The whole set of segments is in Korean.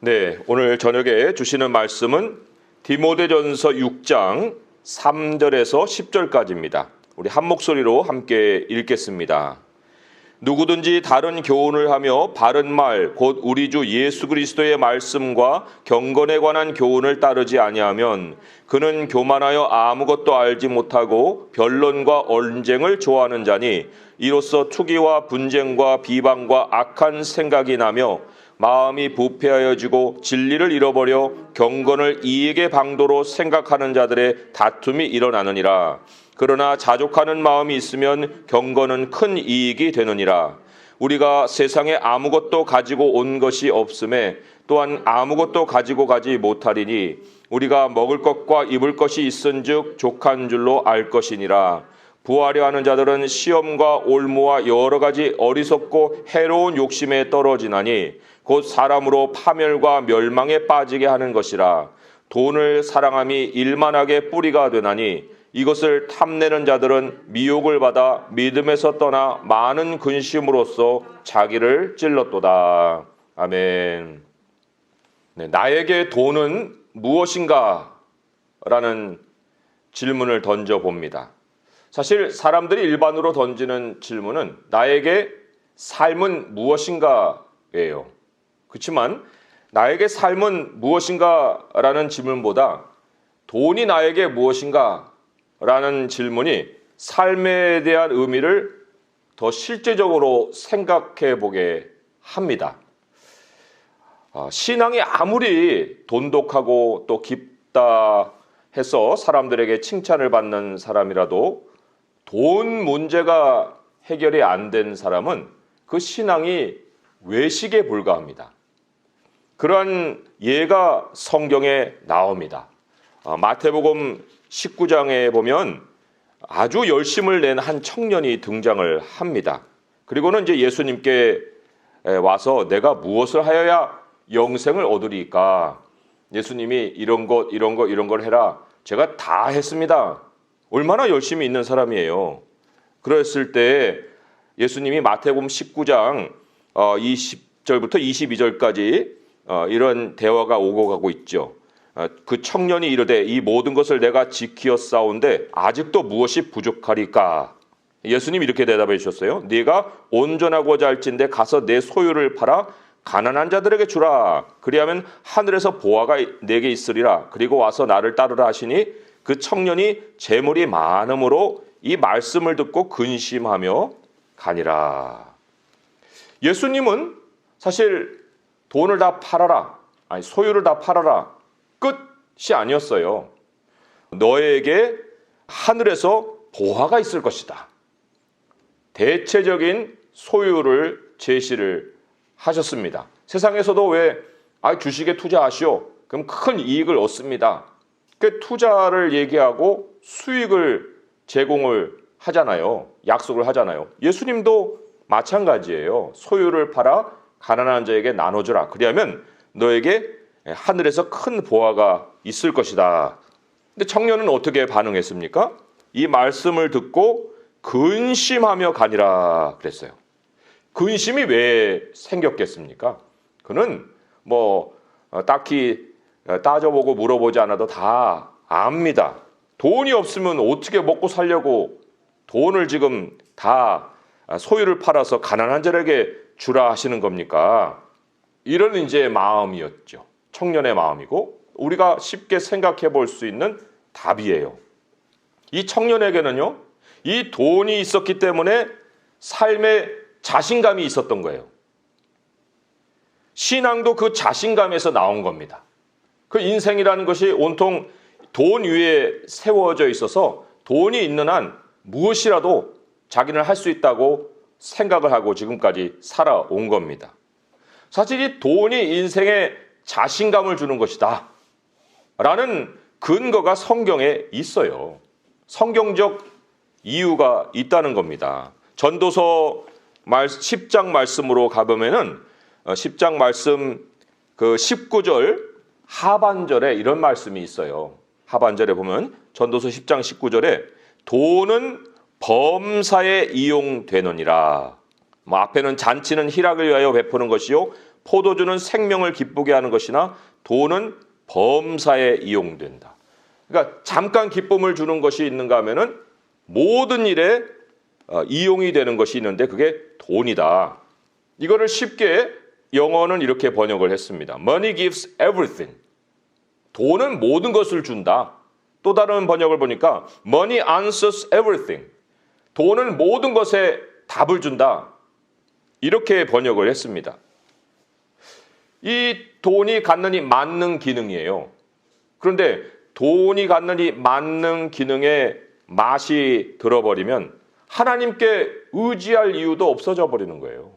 네, 오늘 저녁에 주시는 말씀은 디모데전서 6장 3절에서 10절까지입니다. 우리 한 목소리로 함께 읽겠습니다. 누구든지 다른 교훈을 하며 바른 말, 곧 우리 주 예수 그리스도의 말씀과 경건에 관한 교훈을 따르지 아니하면 그는 교만하여 아무것도 알지 못하고 변론과 언쟁을 좋아하는 자니 이로써 투기와 분쟁과 비방과 악한 생각이 나며 마음이 부패하여지고 진리를 잃어버려 경건을 이익의 방도로 생각하는 자들의 다툼이 일어나느니라. 그러나 자족하는 마음이 있으면 경건은 큰 이익이 되느니라. 우리가 세상에 아무것도 가지고 온 것이 없음에 또한 아무것도 가지고 가지 못하리니 우리가 먹을 것과 입을 것이 있은즉 족한 줄로 알 것이니라. 부하려 하는 자들은 시험과 올무와 여러 가지 어리석고 해로운 욕심에 떨어지나니 곧 사람으로 파멸과 멸망에 빠지게 하는 것이라. 돈을 사랑함이 일만하게 뿌리가 되나니 이것을 탐내는 자들은 미혹을 받아 믿음에서 떠나 많은 근심으로써 자기를 찔렀도다. 아멘. 네, 나에게 돈은 무엇인가? 라는 질문을 던져봅니다. 사실 사람들이 일반으로 던지는 질문은 나에게 삶은 무엇인가예요. 그렇지만 나에게 삶은 무엇인가라는 질문보다 돈이 나에게 무엇인가라는 질문이 삶에 대한 의미를 더 실제적으로 생각해 보게 합니다. 신앙이 아무리 돈독하고 또 깊다 해서 사람들에게 칭찬을 받는 사람이라도 돈 문제가 해결이 안 된 사람은 그 신앙이 외식에 불과합니다. 그러한 예가 성경에 나옵니다. 마태복음 19장에 보면 아주 열심을 낸 한 청년이 등장을 합니다. 그리고는 이제 예수님께 와서 내가 무엇을 하여야 영생을 얻으리까? 예수님이 이런 걸 해라. 제가 다 했습니다. 얼마나 열심히 있는 사람이에요. 그랬을 때 예수님이 마태복음 19장 20절부터 22절까지 이런 대화가 오고 가고 있죠. 그 청년이 이르되 이 모든 것을 내가 지키었사온데 아직도 무엇이 부족하리까? 예수님이 이렇게 대답해 주셨어요. 네가 온전하고자 할진대 가서 내 소유를 팔아 가난한 자들에게 주라. 그리하면 하늘에서 보화가 내게 있으리라. 그리고 와서 나를 따르라 하시니 그 청년이 재물이 많음으로 이 말씀을 듣고 근심하며 가니라. 예수님은 사실 돈을 다 팔아라, 소유를 다 팔아라 끝이 아니었어요. 너에게 하늘에서 보화가 있을 것이다. 대체적인 소유를 제시를 하셨습니다. 세상에서도 왜 주식에 투자하시오. 그럼 큰 이익을 얻습니다. 그 투자를 얘기하고 수익을 제공을 하잖아요. 약속을 하잖아요. 예수님도 마찬가지예요. 소유를 팔아 가난한 자에게 나눠주라. 그리하면 너에게 하늘에서 큰 보화가 있을 것이다. 근데 청년은 어떻게 반응했습니까? 이 말씀을 듣고 근심하며 가니라 그랬어요. 근심이 왜 생겼겠습니까? 그는 딱히 따져보고 물어보지 않아도 다 압니다. 돈이 없으면 어떻게 먹고 살려고 돈을 지금 다 소유를 팔아서 가난한 자에게 주라 하시는 겁니까? 이런 이제 마음이었죠. 청년의 마음이고 우리가 쉽게 생각해 볼 수 있는 답이에요. 이 청년에게는요, 이 돈이 있었기 때문에 삶에 자신감이 있었던 거예요. 신앙도 그 자신감에서 나온 겁니다. 그 인생이라는 것이 온통 돈 위에 세워져 있어서 돈이 있는 한 무엇이라도 자기는 할 수 있다고 생각을 하고 지금까지 살아온 겁니다. 사실 이 돈이 인생에 자신감을 주는 것이다 라는 근거가 성경에 있어요. 성경적 이유가 있다는 겁니다. 전도서 10장 말씀으로 가보면은 10장 말씀 그 19절 하반절에 이런 말씀이 있어요. 하반절에 보면 전도서 10장 19절에 돈은 범사에 이용되느니라. 앞에는 잔치는 희락을 위하여 베푸는 것이요 포도주는 생명을 기쁘게 하는 것이나 돈은 범사에 이용된다. 그러니까 잠깐 기쁨을 주는 것이 있는가 하면은 모든 일에 이용이 되는 것이 있는데 그게 돈이다. 이거를 쉽게 영어는 이렇게 번역을 했습니다. Money gives everything. 돈은 모든 것을 준다. 또 다른 번역을 보니까 Money answers everything. 돈은 모든 것에 답을 준다. 이렇게 번역을 했습니다. 이 돈이 갖는 이 만능 기능이에요. 그런데 돈이 갖는 이 만능 기능에 맛이 들어버리면 하나님께 의지할 이유도 없어져 버리는 거예요.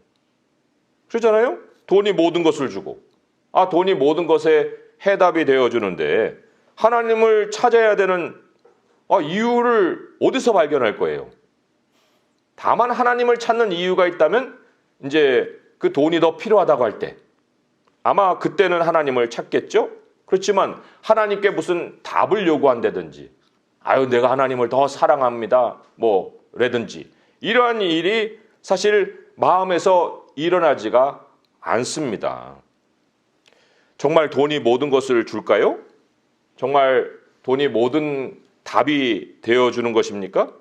그렇잖아요? 돈이 모든 것을 주고 돈이 모든 것에 해답이 되어주는데 하나님을 찾아야 되는 이유를 어디서 발견할 거예요? 다만 하나님을 찾는 이유가 있다면 이제 그 돈이 더 필요하다고 할 때 아마 그때는 하나님을 찾겠죠? 그렇지만 하나님께 무슨 답을 요구한다든지 내가 하나님을 더 사랑합니다 라든지 이러한 일이 사실 마음에서 일어나지가 않습니다. 정말 돈이 모든 것을 줄까요? 정말 돈이 모든 답이 되어주는 것입니까?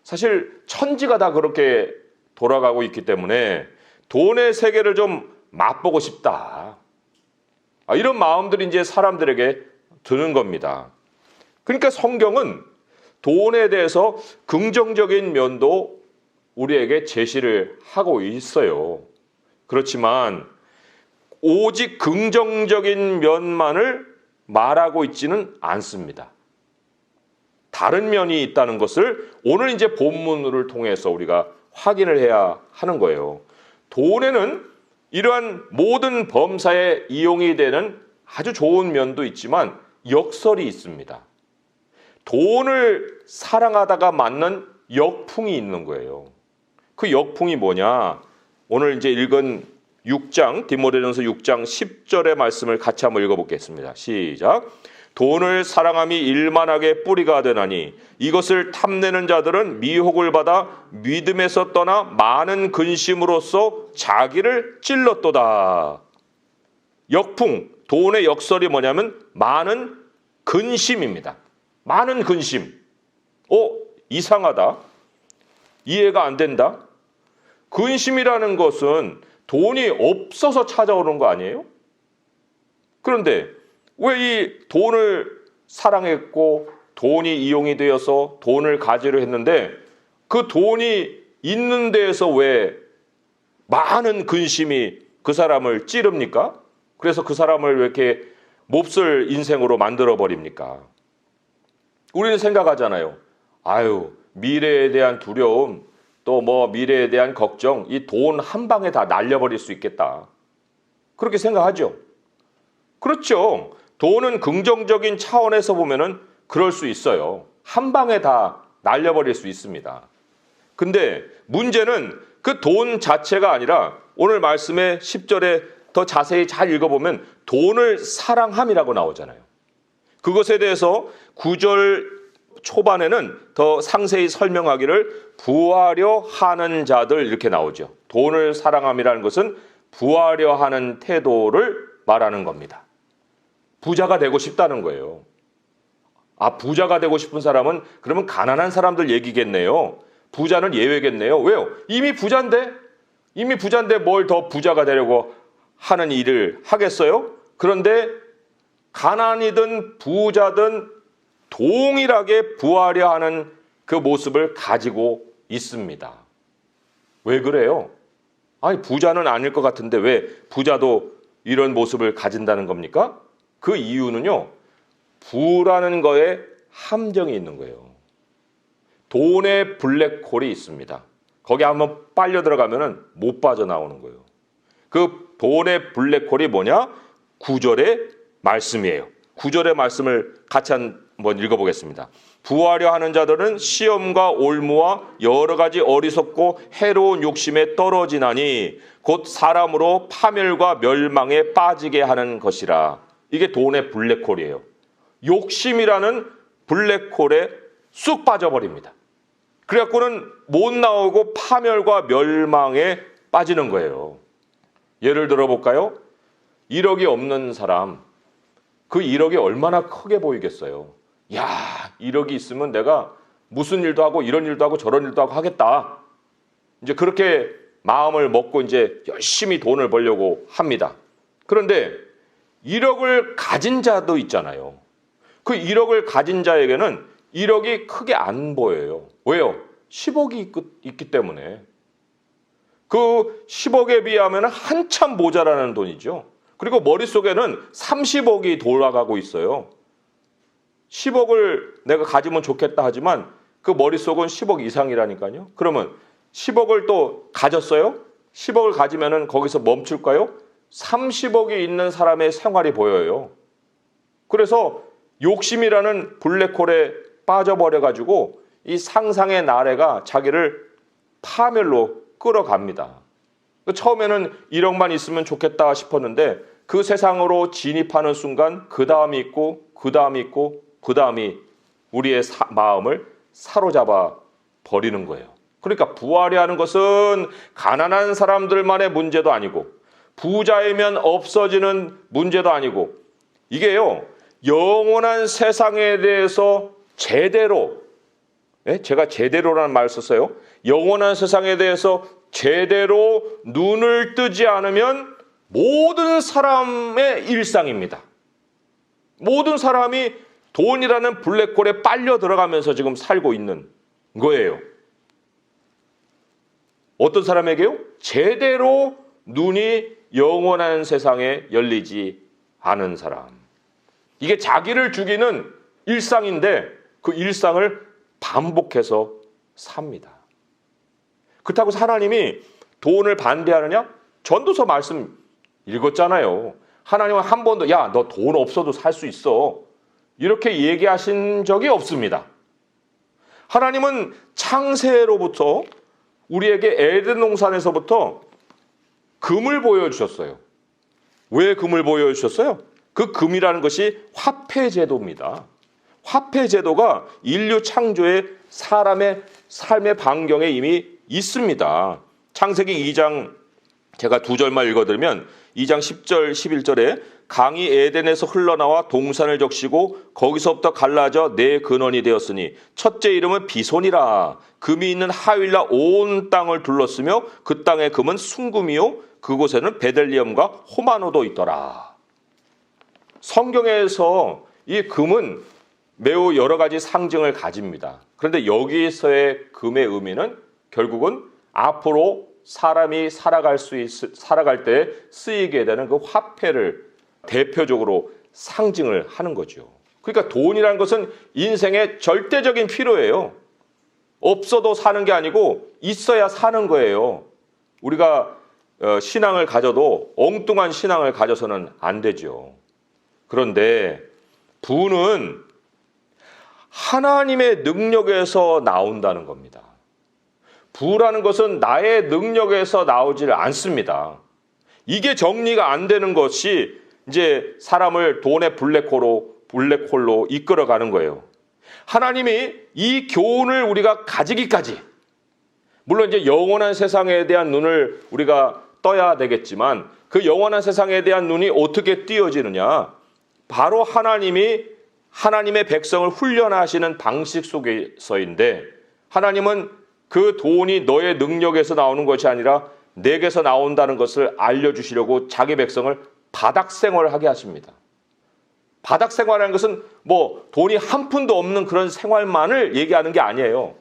사실 천지가 다 그렇게 돌아가고 있기 때문에 돈의 세계를 좀 맛보고 싶다. 이런 마음들이 이제 사람들에게 드는 겁니다. 그러니까 성경은 돈에 대해서 긍정적인 면도 우리에게 제시를 하고 있어요. 그렇지만 오직 긍정적인 면만을 말하고 있지는 않습니다. 다른 면이 있다는 것을 오늘 이제 본문을 통해서 우리가 확인을 해야 하는 거예요. 돈에는 이러한 모든 범사에 이용이 되는 아주 좋은 면도 있지만 역설이 있습니다. 돈을 사랑하다가 맞는 역풍이 있는 거예요. 그 역풍이 뭐냐? 오늘 이제 읽은 6장, 디모데전서 6장 10절의 말씀을 같이 한번 읽어보겠습니다. 시작. 돈을 사랑함이 일만하게 뿌리가 되나니 이것을 탐내는 자들은 미혹을 받아 믿음에서 떠나 많은 근심으로써 자기를 찔렀도다. 역풍, 돈의 역설이 뭐냐면 많은 근심입니다. 많은 근심. 이상하다. 이해가 안 된다. 근심이라는 것은 돈이 없어서 찾아오는 거 아니에요? 그런데 왜 이 돈을 사랑했고 돈이 이용이 되어서 돈을 가지려 했는데 그 돈이 있는 데에서 왜 많은 근심이 그 사람을 찌릅니까? 그래서 그 사람을 왜 이렇게 몹쓸 인생으로 만들어 버립니까? 우리는 생각하잖아요. 미래에 대한 두려움, 또 미래에 대한 걱정, 이 돈 한 방에 다 날려버릴 수 있겠다. 그렇게 생각하죠. 그렇죠. 돈은 긍정적인 차원에서 보면은 그럴 수 있어요. 한 방에 다 날려버릴 수 있습니다. 근데 문제는 그 돈 자체가 아니라 오늘 말씀의 10절에 더 자세히 잘 읽어보면 돈을 사랑함이라고 나오잖아요. 그것에 대해서 9절 초반에는 더 상세히 설명하기를 부하려 하는 자들 이렇게 나오죠. 돈을 사랑함이라는 것은 부하려 하는 태도를 말하는 겁니다. 부자가 되고 싶다는 거예요. 부자가 되고 싶은 사람은 그러면 가난한 사람들 얘기겠네요. 부자는 예외겠네요. 왜요? 이미 부자인데 뭘 더 부자가 되려고 하는 일을 하겠어요? 그런데 가난이든 부자든 동일하게 부하려 하는 그 모습을 가지고 있습니다. 왜 그래요? 부자는 아닐 것 같은데 왜 부자도 이런 모습을 가진다는 겁니까? 그 이유는요, 부라는 거에 함정이 있는 거예요. 돈의 블랙홀이 있습니다. 거기 한번 빨려 들어가면 못 빠져나오는 거예요. 그 돈의 블랙홀이 뭐냐? 9절의 말씀이에요. 9절의 말씀을 같이 한번 읽어보겠습니다. 부하려 하는 자들은 시험과 올무와 여러 가지 어리석고 해로운 욕심에 떨어지나니 곧 사람으로 파멸과 멸망에 빠지게 하는 것이라. 이게 돈의 블랙홀이에요. 욕심이라는 블랙홀에 쑥 빠져버립니다. 그래갖고는 못 나오고 파멸과 멸망에 빠지는 거예요. 예를 들어 볼까요? 1억이 없는 사람, 그 1억이 얼마나 크게 보이겠어요. 야, 1억이 있으면 내가 무슨 일도 하고 이런 일도 하고 저런 일도 하고 하겠다. 이제 그렇게 마음을 먹고 이제 열심히 돈을 벌려고 합니다. 그런데 1억을 가진 자도 있잖아요. 그 1억을 가진 자에게는 1억이 크게 안 보여요. 왜요? 10억이 있기 때문에. 그 10억에 비하면 한참 모자라는 돈이죠. 그리고 머릿속에는 30억이 돌아가고 있어요. 10억을 내가 가지면 좋겠다 하지만 그 머릿속은 10억 이상이라니까요. 그러면 10억을 또 가졌어요? 10억을 가지면 거기서 멈출까요? 30억이 있는 사람의 생활이 보여요. 그래서 욕심이라는 블랙홀에 빠져버려가지고 이 상상의 나래가 자기를 파멸로 끌어갑니다. 처음에는 1억만 있으면 좋겠다 싶었는데 그 세상으로 진입하는 순간 그 다음이 있고 그 다음이 있고 그 다음이 우리의 마음을 사로잡아 버리는 거예요. 그러니까 부하려 하는 것은 가난한 사람들만의 문제도 아니고 부자이면 없어지는 문제도 아니고 이게요, 영원한 세상에 대해서 제대로, 제가 제대로라는 말을 썼어요. 영원한 세상에 대해서 제대로 눈을 뜨지 않으면 모든 사람의 일상입니다. 모든 사람이 돈이라는 블랙홀에 빨려 들어가면서 지금 살고 있는 거예요. 어떤 사람에게요? 제대로 눈이 영원한 세상에 열리지 않은 사람. 이게 자기를 죽이는 일상인데 그 일상을 반복해서 삽니다. 그렇다고 하나님이 돈을 반대하느냐? 전도서 말씀 읽었잖아요. 하나님은 한 번도 야, 너 돈 없어도 살 수 있어. 이렇게 얘기하신 적이 없습니다. 하나님은 창세로부터 우리에게 에덴 동산에서부터 금을 보여주셨어요. 왜 금을 보여주셨어요? 그 금이라는 것이 화폐제도입니다. 화폐제도가 인류 창조의 사람의 삶의 반경에 이미 있습니다. 창세기 2장 제가 두 절만 읽어드리면 2장 10절 11절에 강이 에덴에서 흘러나와 동산을 적시고 거기서부터 갈라져 네 근원이 되었으니 첫째 이름은 비손이라. 금이 있는 하윌라 온 땅을 둘렀으며 그 땅의 금은 순금이요 그곳에는 베들리엄과 호마노도 있더라. 성경에서 이 금은 매우 여러 가지 상징을 가집니다. 그런데 여기서의 금의 의미는 결국은 앞으로 사람이 살아갈 때 쓰이게 되는 그 화폐를 대표적으로 상징을 하는 거죠. 그러니까 돈이라는 것은 인생의 절대적인 필요예요. 없어도 사는 게 아니고 있어야 사는 거예요. 우리가 신앙을 가져도 엉뚱한 신앙을 가져서는 안 되죠. 그런데 부는 하나님의 능력에서 나온다는 겁니다. 부라는 것은 나의 능력에서 나오질 않습니다. 이게 정리가 안 되는 것이 이제 사람을 돈의 블랙홀로 이끌어가는 거예요. 하나님이 이 교훈을 우리가 가지기까지, 물론 이제 영원한 세상에 대한 눈을 우리가 떠야 되겠지만 그 영원한 세상에 대한 눈이 어떻게 띄어지느냐? 바로 하나님이 하나님의 백성을 훈련하시는 방식 속에서인데, 하나님은 그 돈이 너의 능력에서 나오는 것이 아니라 내게서 나온다는 것을 알려주시려고 자기 백성을 바닥 생활하게 하십니다. 바닥 생활이라는 것은 뭐 돈이 한 푼도 없는 그런 생활만을 얘기하는 게 아니에요.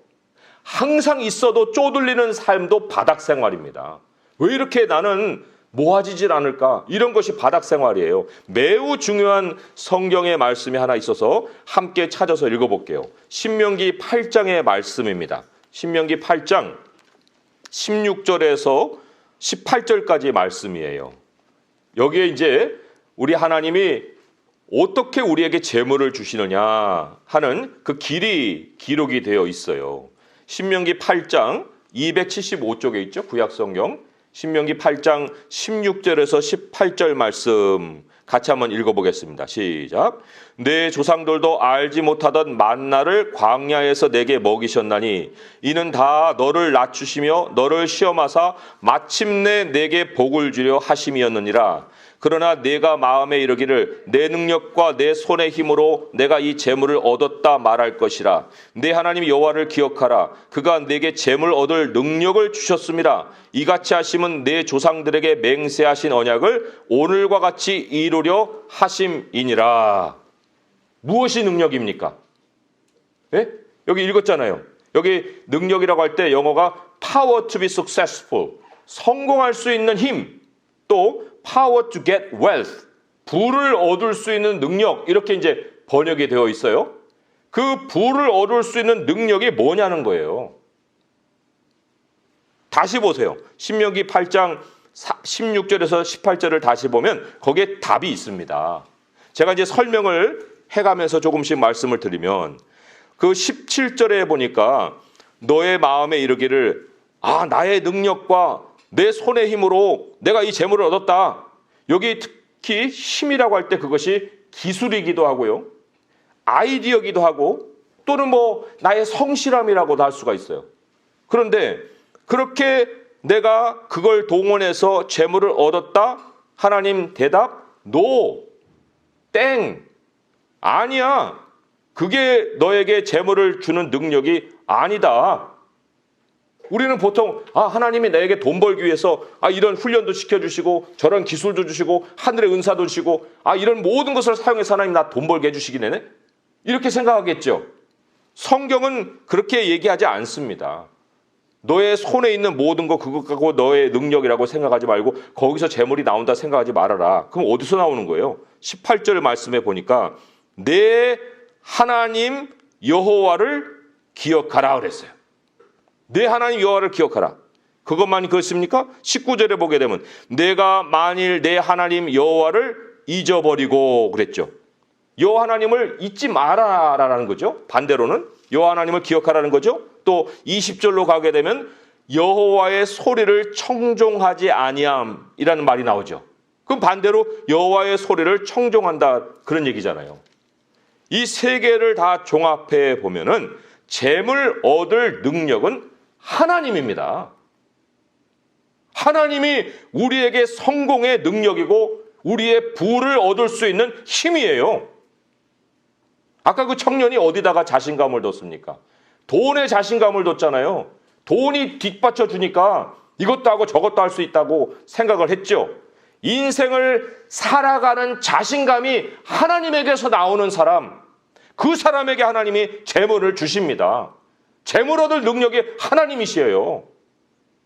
항상 있어도 쪼들리는 삶도 바닥 생활입니다. 왜 이렇게 나는 모아지질 않을까? 이런 것이 바닥 생활이에요. 매우 중요한 성경의 말씀이 하나 있어서 함께 찾아서 읽어볼게요. 신명기 8장의 말씀입니다. 신명기 8장 16절에서 18절까지 말씀이에요. 여기에 이제 우리 하나님이 어떻게 우리에게 재물을 주시느냐 하는 그 길이 기록이 되어 있어요. 신명기 8장 275쪽에 있죠. 구약성경. 신명기 8장 16절에서 18절 말씀 같이 한번 읽어보겠습니다. 시작. 내 조상들도 알지 못하던 만나를 광야에서 내게 먹이셨나니 이는 다 너를 낮추시며 너를 시험하사 마침내 내게 복을 주려 하심이었느니라. 그러나 내가 마음에 이르기를 내 능력과 내 손의 힘으로 내가 이 재물을 얻었다 말할 것이라. 내 하나님 여호와를 기억하라. 그가 내게 재물 얻을 능력을 주셨음이라. 이같이 하심은 내 조상들에게 맹세하신 언약을 오늘과 같이 이루려 하심이니라. 무엇이 능력입니까? 예? 여기 읽었잖아요. 여기 능력이라고 할 때 영어가 power to be successful, 성공할 수 있는 힘, 또 power to get wealth, 부를 얻을 수 있는 능력, 이렇게 이제 번역이 되어 있어요. 그 부를 얻을 수 있는 능력이 뭐냐는 거예요. 다시 보세요. 신명기 8장 16절에서 18절을 다시 보면 거기에 답이 있습니다. 제가 이제 설명을 해가면서 조금씩 말씀을 드리면 그 17절에 보니까 너의 마음에 이르기를 나의 능력과 내 손의 힘으로 내가 이 재물을 얻었다. 여기 특히 힘이라고 할 때 그것이 기술이기도 하고요. 아이디어기도 하고 또는 뭐 나의 성실함이라고도 할 수가 있어요. 그런데 그렇게 내가 그걸 동원해서 재물을 얻었다? 하나님 대답? NO. 땡. 아니야. 그게 너에게 재물을 주는 능력이 아니다. 우리는 보통 하나님이 나에게 돈 벌기 위해서 이런 훈련도 시켜주시고 저런 기술도 주시고 하늘의 은사도 주시고 이런 모든 것을 사용해서 하나님 나 돈 벌게 해주시기네 이렇게 생각하겠죠. 성경은 그렇게 얘기하지 않습니다. 너의 손에 있는 모든 거 그것 갖고 너의 능력이라고 생각하지 말고 거기서 재물이 나온다 생각하지 말아라. 그럼 어디서 나오는 거예요? 18절 말씀에 보니까 내 하나님 여호와를 기억하라 그랬어요. 내 하나님 여호와를 기억하라. 그것만 그렇습니까? 19절에 보게 되면 내가 만일 내 하나님 여호와를 잊어버리고 그랬죠. 여호와 하나님을 잊지 마라라는 거죠. 반대로는 여호와 하나님을 기억하라는 거죠. 또 20절로 가게 되면 여호와의 소리를 청종하지 아니함이라는 말이 나오죠. 그럼 반대로 여호와의 소리를 청종한다 그런 얘기잖아요. 이 세 개를 다 종합해 보면은 재물 얻을 능력은 하나님입니다. 하나님이 우리에게 성공의 능력이고 우리의 부를 얻을 수 있는 힘이에요. 아까 그 청년이 어디다가 자신감을 뒀습니까? 돈에 자신감을 뒀잖아요. 돈이 뒷받쳐 주니까 이것도 하고 저것도 할 수 있다고 생각을 했죠. 인생을 살아가는 자신감이 하나님에게서 나오는 사람, 그 사람에게 하나님이 재물을 주십니다. 재물 얻을 능력이 하나님이시에요.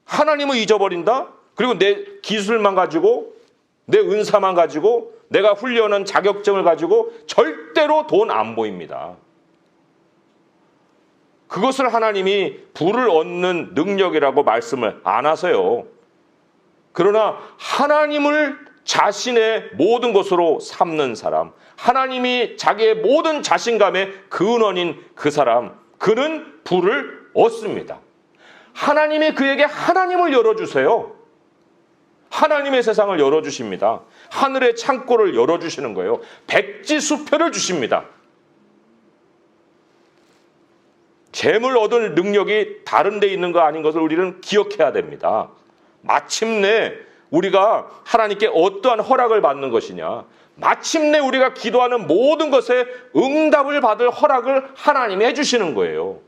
하나님을 잊어버린다? 그리고 내 기술만 가지고 내 은사만 가지고 내가 훈련한 자격증을 가지고 절대로 돈 안 보입니다. 그것을 하나님이 부를 얻는 능력이라고 말씀을 안 하세요. 그러나 하나님을 자신의 모든 것으로 삼는 사람, 하나님이 자기의 모든 자신감의 근원인 그 사람, 그는 부를 얻습니다. 하나님이 그에게 하나님을 열어주세요. 하나님의 세상을 열어주십니다. 하늘의 창고를 열어주시는 거예요. 백지수표를 주십니다. 재물 얻을 능력이 다른 데 있는 거 아닌 것을 우리는 기억해야 됩니다. 마침내 우리가 하나님께 어떠한 허락을 받는 것이냐. 마침내 우리가 기도하는 모든 것에 응답을 받을 허락을 하나님이 해주시는 거예요.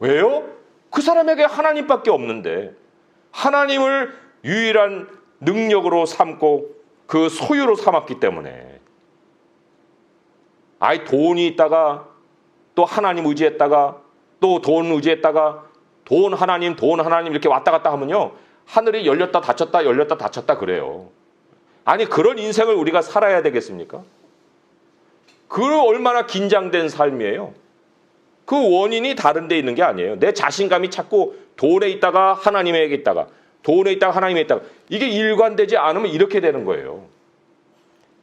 왜요? 그 사람에게 하나님밖에 없는데 하나님을 유일한 능력으로 삼고 그 소유로 삼았기 때문에 돈이 있다가 또 하나님 의지했다가 또 돈 의지했다가 돈 하나님 이렇게 왔다 갔다 하면요 하늘이 열렸다 닫혔다 열렸다 닫혔다 그래요. 그런 인생을 우리가 살아야 되겠습니까? 그 얼마나 긴장된 삶이에요. 그 원인이 다른 데 있는 게 아니에요. 내 자신감이 자꾸 돈에 있다가 하나님에게 있다가 돈에 있다가 하나님에 있다가 이게 일관되지 않으면 이렇게 되는 거예요.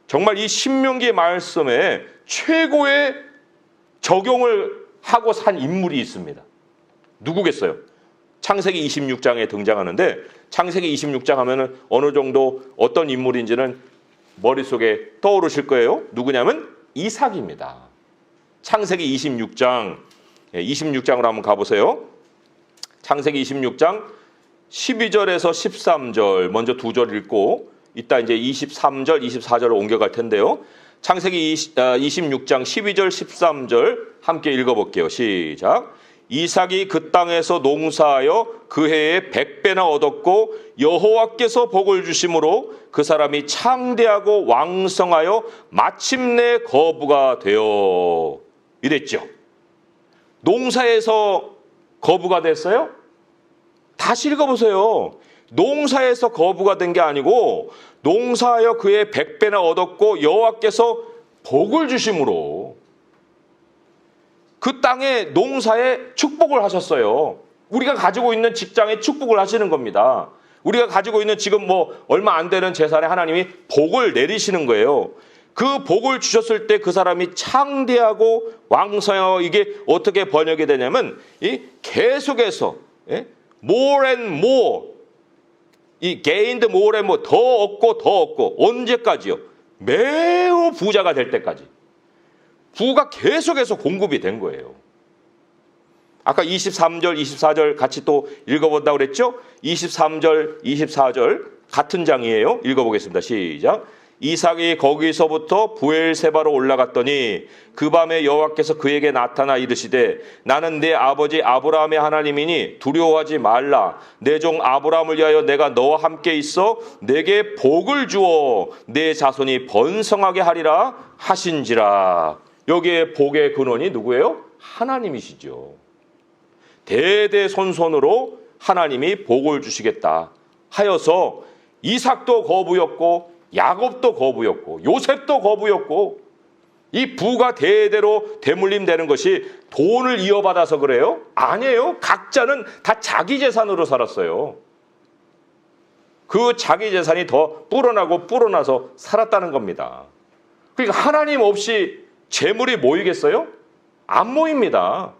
정말 이 신명기의 말씀에 최고의 적용을 하고 산 인물이 있습니다. 누구겠어요? 창세기 26장에 등장하는데 창세기 26장 하면은 어느 정도 어떤 인물인지는 머릿속에 떠오르실 거예요. 누구냐면 이삭입니다. 창세기 26장, 26장으로 한번 가보세요. 창세기 26장 12절에서 13절 먼저 두 절 읽고 이따 이제 23절, 24절을 옮겨갈 텐데요. 창세기 26장 12절, 13절 함께 읽어볼게요. 시작. 이삭이 그 땅에서 농사하여 그 해에 100배나 얻었고 여호와께서 복을 주심으로 그 사람이 창대하고 왕성하여 마침내 거부가 되어 이랬죠. 농사에서 거부가 됐어요? 다시 읽어보세요. 농사에서 거부가 된 게 아니고 농사하여 그의 100배나 얻었고 여호와께서 복을 주심으로 그 땅의 농사에 축복을 하셨어요. 우리가 가지고 있는 직장에 축복을 하시는 겁니다. 우리가 가지고 있는 지금 뭐 얼마 안 되는 재산에 하나님이 복을 내리시는 거예요. 그 복을 주셨을 때 그 사람이 창대하고 왕성하고 이게 어떻게 번역이 되냐면 이 계속해서 more and more 이 gained more and more 더 얻고 더 얻고 언제까지요? 매우 부자가 될 때까지 부가 계속해서 공급이 된 거예요. 아까 23절, 24절 같이 또 읽어본다고 그랬죠? 23절, 24절 같은 장이에요. 읽어보겠습니다. 시작. 이삭이 거기서부터 부엘세바로 올라갔더니 그 밤에 여호와께서 그에게 나타나 이르시되 나는 내 아버지 아브라함의 하나님이니 두려워하지 말라. 내 종 아브라함을 위하여 내가 너와 함께 있어 내게 복을 주어 내 자손이 번성하게 하리라 하신지라. 여기에 복의 근원이 누구예요? 하나님이시죠. 대대손손으로 하나님이 복을 주시겠다 하여서 이삭도 거부였고 야곱도 거부였고 요셉도 거부였고 이 부가 대대로 대물림되는 것이 돈을 이어받아서 그래요? 아니에요. 각자는 다 자기 재산으로 살았어요. 그 자기 재산이 더 불어나고 불어나서 살았다는 겁니다. 그러니까 하나님 없이 재물이 모이겠어요? 안 모입니다.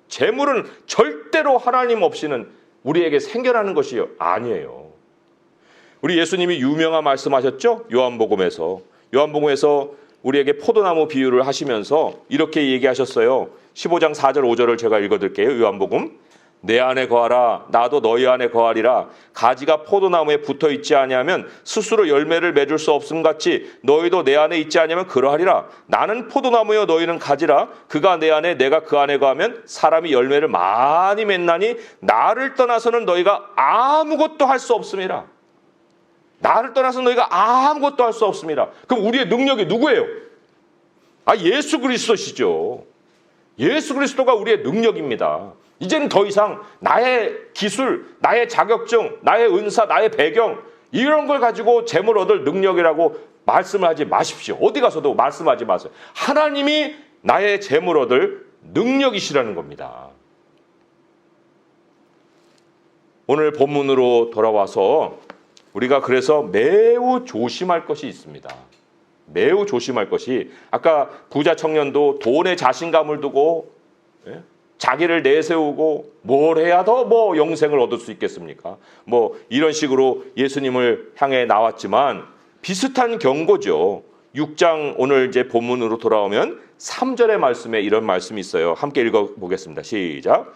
재물은 절대로 하나님 없이는 우리에게 생겨나는 것이 아니에요. 우리 예수님이 유명한 말씀하셨죠? 요한복음에서 우리에게 포도나무 비유를 하시면서 이렇게 얘기하셨어요. 15장 4절 5절을 제가 읽어드릴게요. 요한복음. 내 안에 거하라 나도 너희 안에 거하리라. 가지가 포도나무에 붙어 있지 아니하면 스스로 열매를 맺을 수 없음 같이 너희도 내 안에 있지 아니하면 그러하리라. 나는 포도나무여 너희는 가지라. 그가 내 안에 내가 그 안에 거하면 사람이 열매를 많이 맺나니 나를 떠나서는 너희가 아무것도 할 수 없음이라. 나를 떠나서 너희가 아무것도 할 수 없습니다. 그럼 우리의 능력이 누구예요? 예수 그리스도시죠. 예수 그리스도가 우리의 능력입니다. 이제는 더 이상 나의 기술, 나의 자격증, 나의 은사, 나의 배경 이런 걸 가지고 재물 얻을 능력이라고 말씀을 하지 마십시오. 어디 가서도 말씀하지 마세요. 하나님이 나의 재물 얻을 능력이시라는 겁니다. 오늘 본문으로 돌아와서 우리가 그래서 매우 조심할 것이 있습니다. 매우 조심할 것이 아까 부자 청년도 돈에 자신감을 두고 자기를 내세우고 뭘 해야 더 뭐 영생을 얻을 수 있겠습니까? 뭐 이런 식으로 예수님을 향해 나왔지만 비슷한 경고죠. 6장 오늘 이제 본문으로 돌아오면 3절의 말씀에 이런 말씀이 있어요. 함께 읽어보겠습니다. 시작.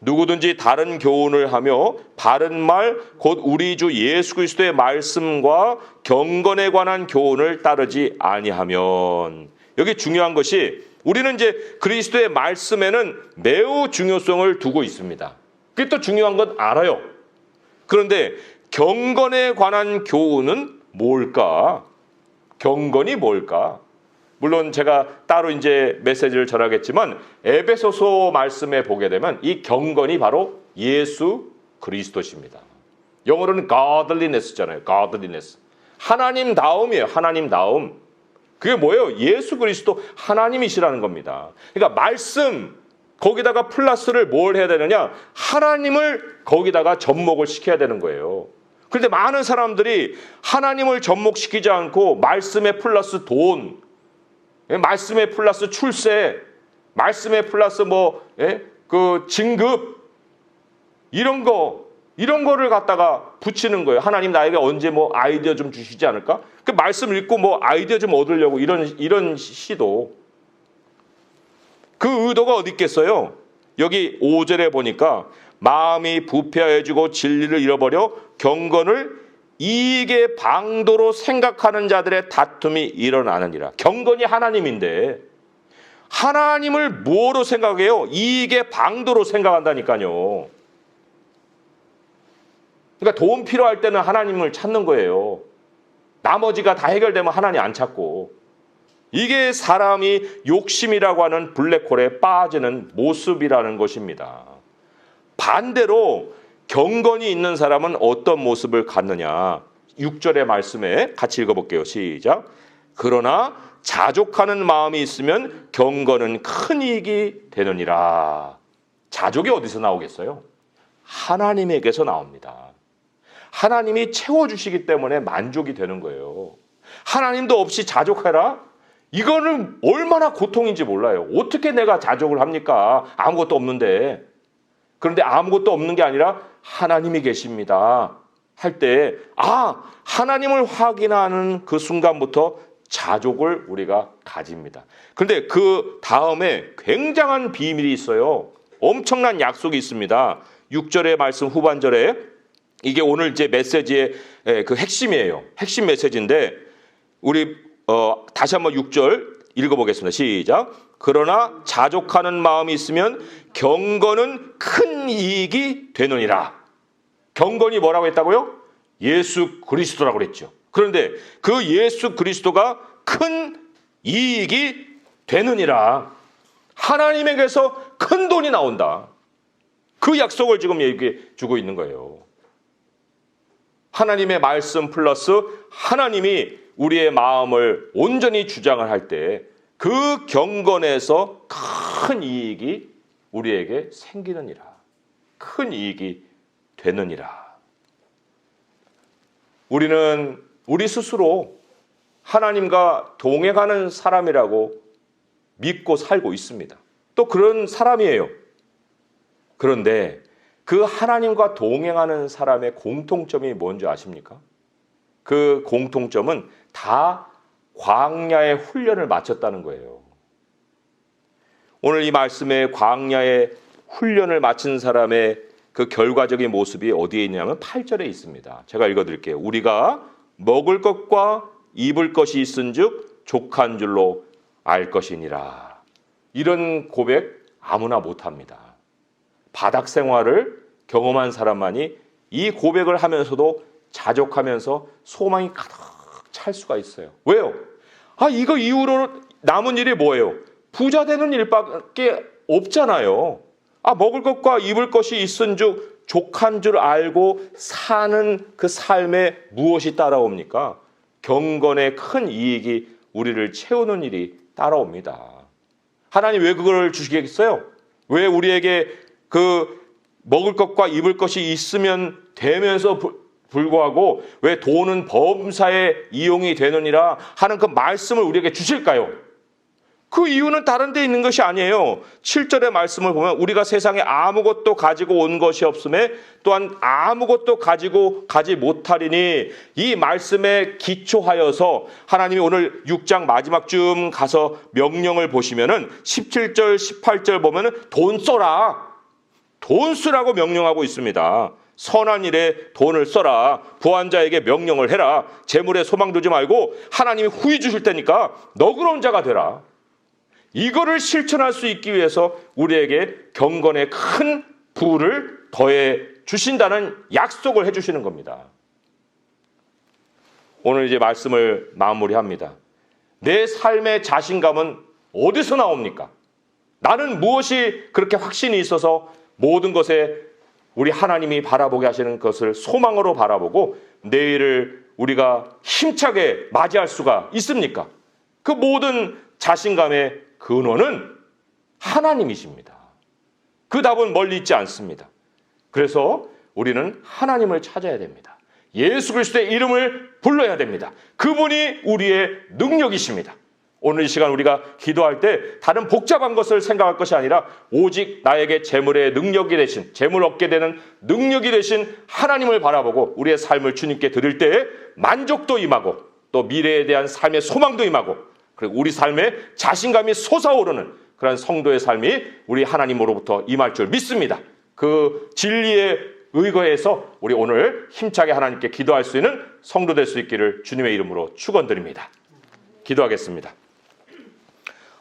누구든지 다른 교훈을 하며 바른 말 곧 우리 주 예수 그리스도의 말씀과 경건에 관한 교훈을 따르지 아니하면 여기 중요한 것이 우리는 이제 그리스도의 말씀에는 매우 중요성을 두고 있습니다. 그게 또 중요한 건 알아요. 그런데 경건에 관한 교훈은 뭘까? 경건이 뭘까? 물론 제가 따로 이제 메시지를 전하겠지만 에베소서 말씀에 보게 되면 이 경건이 바로 예수 그리스도십니다. 영어로는 godliness잖아요. godliness. 하나님다움이에요. 하나님다움. 그게 뭐예요? 예수 그리스도 하나님이시라는 겁니다. 그러니까 말씀 거기다가 플러스를 뭘 해야 되느냐? 하나님을 거기다가 접목을 시켜야 되는 거예요. 그런데 많은 사람들이 하나님을 접목시키지 않고 말씀에 플러스 돈, 말씀에 플러스 출세, 말씀에 플러스 그 진급 이런 거 이런 거를 갖다가 붙이는 거예요. 하나님 나에게 언제 뭐 아이디어 좀 주시지 않을까? 그 말씀 읽고 뭐 아이디어 좀 얻으려고 이런 시도. 그 의도가 어디 있겠어요? 여기 5절에 보니까 마음이 부패해지고 진리를 잃어버려 경건을 이익의 방도로 생각하는 자들의 다툼이 일어나느니라. 경건이 하나님인데 하나님을 뭐로 생각해요? 이익의 방도로 생각한다니까요. 그러니까 돈 필요할 때는 하나님을 찾는 거예요. 나머지가 다 해결되면 하나님 안 찾고. 이게 사람이 욕심이라고 하는 블랙홀에 빠지는 모습이라는 것입니다. 반대로 경건이 있는 사람은 어떤 모습을 갖느냐. 6절의 말씀에 같이 읽어볼게요. 시작. 그러나 자족하는 마음이 있으면 경건은 큰 이익이 되느니라. 자족이 어디서 나오겠어요? 하나님에게서 나옵니다. 하나님이 채워주시기 때문에 만족이 되는 거예요. 하나님도 없이 자족해라? 이거는 얼마나 고통인지 몰라요. 어떻게 내가 자족을 합니까? 아무것도 없는데. 그런데 아무것도 없는 게 아니라 하나님이 계십니다 할 때 하나님을 확인하는 그 순간부터 자족을 우리가 가집니다. 그런데 그 다음에 굉장한 비밀이 있어요. 엄청난 약속이 있습니다. 6절의 말씀 후반절에 이게 오늘 이제 메시지의 그 핵심이에요. 핵심 메시지인데 우리 다시 한번 6절 읽어보겠습니다. 시작. 그러나 자족하는 마음이 있으면 경건은 큰 이익이 되느니라. 경건이 뭐라고 했다고요? 예수 그리스도라고 그랬죠. 그런데 그 예수 그리스도가 큰 이익이 되느니라. 하나님에게서 큰 돈이 나온다. 그 약속을 지금 얘기해 주고 있는 거예요. 하나님의 말씀 플러스 하나님이 우리의 마음을 온전히 주장을 할 때 그 경건에서 큰 이익이 우리에게 생기느니라. 큰 이익이 되느니라. 우리는 우리 스스로 하나님과 동행하는 사람이라고 믿고 살고 있습니다. 또 그런 사람이에요. 그런데 그 하나님과 동행하는 사람의 공통점이 뭔지 아십니까? 그 공통점은 다 광야의 훈련을 마쳤다는 거예요. 오늘 이 말씀에 광야의 훈련을 마친 사람의 그 결과적인 모습이 어디에 있냐면 8절에 있습니다. 제가 읽어드릴게요. 우리가 먹을 것과 입을 것이 있은즉 족한 줄로 알 것이니라. 이런 고백 아무나 못합니다. 바닥 생활을 경험한 사람만이 이 고백을 하면서도 자족하면서 소망이 가득 찰 수가 있어요. 왜요? 이거 이후로 남은 일이 뭐예요? 부자 되는 일밖에 없잖아요. 먹을 것과 입을 것이 있은즉 족한 줄 알고 사는 그 삶에 무엇이 따라옵니까? 경건의 큰 이익이 우리를 채우는 일이 따라옵니다. 하나님 왜 그걸 주시겠어요? 왜 우리에게 그 먹을 것과 입을 것이 있으면 되면서 불구하고 왜 돈은 범사에 이용이 되느니라 하는 그 말씀을 우리에게 주실까요? 그 이유는 다른 데 있는 것이 아니에요. 7절의 말씀을 보면 우리가 세상에 아무것도 가지고 온 것이 없음에 또한 아무것도 가지고 가지 못하리니 이 말씀에 기초하여서 하나님이 오늘 6장 마지막쯤 가서 명령을 보시면은 17절, 18절 보면은 돈 써라. 돈 쓰라고 명령하고 있습니다. 선한 일에 돈을 써라. 부한 자에게 명령을 해라. 재물에 소망 두지 말고 하나님이 후히 주실 테니까 너그러운 자가 되라. 이거를 실천할 수 있기 위해서 우리에게 경건의 큰 부를 더해 주신다는 약속을 해주시는 겁니다. 오늘 이제 말씀을 마무리합니다. 내 삶의 자신감은 어디서 나옵니까? 나는 무엇이 그렇게 확신이 있어서 모든 것에 우리 하나님이 바라보게 하시는 것을 소망으로 바라보고 내일을 우리가 힘차게 맞이할 수가 있습니까? 그 모든 자신감의 근원은 하나님이십니다. 그 답은 멀리 있지 않습니다. 그래서 우리는 하나님을 찾아야 됩니다. 예수 그리스도의 이름을 불러야 됩니다. 그분이 우리의 능력이십니다. 오늘 이 시간 우리가 기도할 때 다른 복잡한 것을 생각할 것이 아니라 오직 나에게 재물의 능력이 되신, 재물 얻게 되는 능력이 되신 하나님을 바라보고 우리의 삶을 주님께 드릴 때에 만족도 임하고 또 미래에 대한 삶의 소망도 임하고 그리고 우리 삶에 자신감이 솟아오르는 그런 성도의 삶이 우리 하나님으로부터 임할 줄 믿습니다. 그 진리에 의거해서 우리 오늘 힘차게 하나님께 기도할 수 있는 성도 될 수 있기를 주님의 이름으로 축원드립니다. 기도하겠습니다.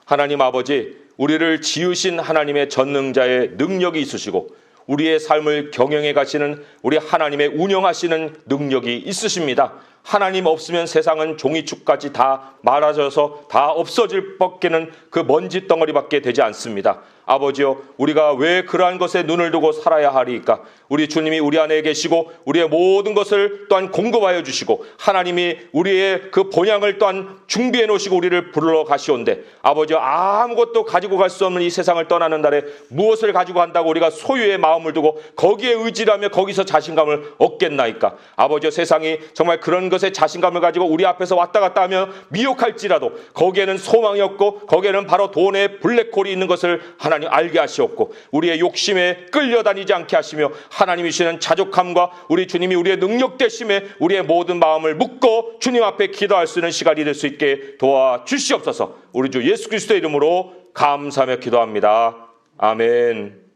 하나님 아버지, 우리를 지으신 하나님의 전능자의 능력이 있으시고 우리의 삶을 경영해 가시는 우리 하나님의 운영하시는 능력이 있으십니다. 하나님 없으면 세상은 종이축까지 다 말아져서 다 없어질 밖에는 그 먼지 덩어리밖에 되지 않습니다. 아버지여, 우리가 왜 그러한 것에 눈을 두고 살아야 하리이까? 우리 주님이 우리 안에 계시고 우리의 모든 것을 또한 공급하여 주시고 하나님이 우리의 그 본향을 또한 준비해 놓으시고 우리를 부르러 가시온데 아버지여, 아무것도 가지고 갈 수 없는 이 세상을 떠나는 날에 무엇을 가지고 간다고 우리가 소유의 마음을 두고 거기에 의지하며 거기서 자신감을 얻겠나이까? 아버지여, 세상이 정말 그런 것에 자신감을 가지고 우리 앞에서 왔다 갔다 하며 미혹할지라도 거기에는 소망이 없고 거기에는 바로 돈의 블랙홀이 있는 것을 하나님 알게 하시옵고 우리의 욕심에 끌려다니지 않게 하시며 하나님이 주시는 자족함과 우리 주님이 우리의 능력 되심에 우리의 모든 마음을 묶고 주님 앞에 기도할 수 있는 시간이 될 수 있게 도와주시옵소서. 우리 주 예수 그리스도의 이름으로 감사하며 기도합니다. 아멘.